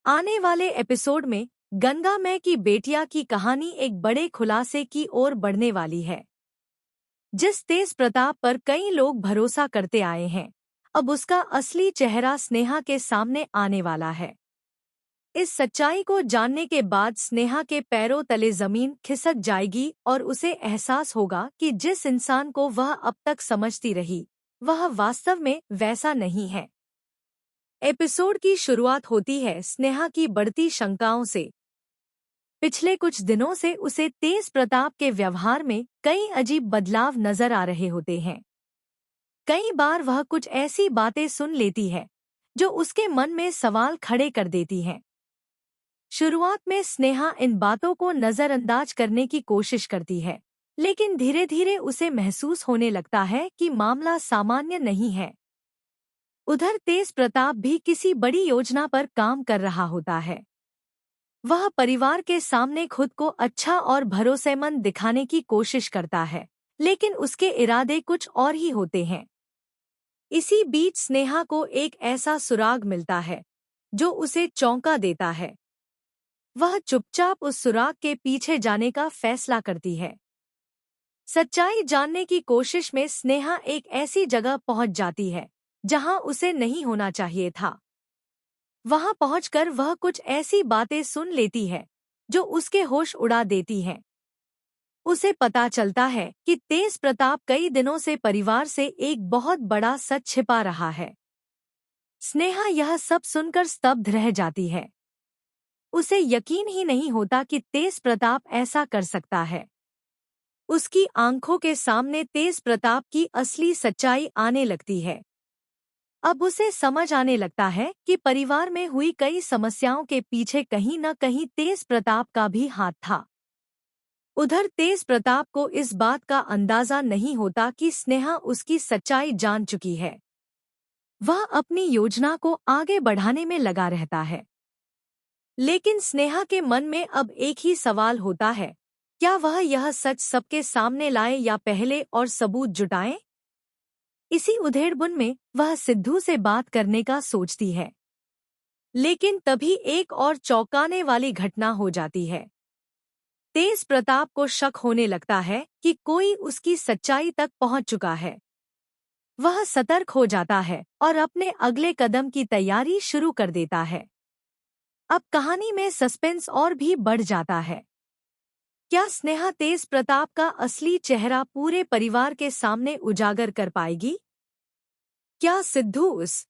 आने वाले एपिसोड में गंगामय की बेटिया की कहानी एक बड़े खुलासे की ओर बढ़ने वाली है। जिस तेज प्रताप पर कई लोग भरोसा करते आए हैं, अब उसका असली चेहरा स्नेहा के सामने आने वाला है। इस सच्चाई को जानने के बाद स्नेहा के पैरों तले जमीन खिसक जाएगी और उसे एहसास होगा कि जिस इंसान को वह अब तक समझती रही, वह वास्तव में वैसा नहीं है। एपिसोड की शुरुआत होती है स्नेहा की बढ़ती शंकाओं से। पिछले कुछ दिनों से उसे तेज प्रताप के व्यवहार में कई अजीब बदलाव नजर आ रहे होते हैं। कई बार वह कुछ ऐसी बातें सुन लेती है जो उसके मन में सवाल खड़े कर देती हैं। शुरुआत में स्नेहा इन बातों को नजरअंदाज करने की कोशिश करती है, लेकिन धीरे धीरे उसे महसूस होने लगता है कि मामला सामान्य नहीं है। उधर तेज प्रताप भी किसी बड़ी योजना पर काम कर रहा होता है। वह परिवार के सामने खुद को अच्छा और भरोसेमंद दिखाने की कोशिश करता है, लेकिन उसके इरादे कुछ और ही होते हैं। इसी बीच स्नेहा को एक ऐसा सुराग मिलता है जो उसे चौंका देता है। वह चुपचाप उस सुराग के पीछे जाने का फैसला करती है। सच्चाई जानने की कोशिश में स्नेहा एक ऐसी जगह पहुंच जाती है जहां उसे नहीं होना चाहिए था। वहां पहुंचकर वह कुछ ऐसी बातें सुन लेती है जो उसके होश उड़ा देती हैं। उसे पता चलता है कि तेज प्रताप कई दिनों से परिवार से एक बहुत बड़ा सच छिपा रहा है। स्नेहा यह सब सुनकर स्तब्ध रह जाती है। उसे यकीन ही नहीं होता कि तेज प्रताप ऐसा कर सकता है। उसकी आंखों के सामने तेज प्रताप की असली सच्चाई आने लगती है। अब उसे समझ आने लगता है कि परिवार में हुई कई समस्याओं के पीछे कहीं न कहीं तेज प्रताप का भी हाथ था। उधर तेज प्रताप को इस बात का अंदाजा नहीं होता कि स्नेहा उसकी सच्चाई जान चुकी है। वह अपनी योजना को आगे बढ़ाने में लगा रहता है। लेकिन स्नेहा के मन में अब एक ही सवाल होता है, क्या वह यह सच सबके सामने लाए या पहले और सबूत जुटाए? इसी उधेड़बुन में वह सिद्धू से बात करने का सोचती है। लेकिन तभी एक और चौंकाने वाली घटना हो जाती है। तेज प्रताप को शक होने लगता है कि कोई उसकी सच्चाई तक पहुंच चुका है। वह सतर्क हो जाता है और अपने अगले कदम की तैयारी शुरू कर देता है। अब कहानी में सस्पेंस और भी बढ़ जाता है। क्या स्नेहा तेज प्रताप का असली चेहरा पूरे परिवार के सामने उजागर कर पाएगी? क्या सिद्धू उस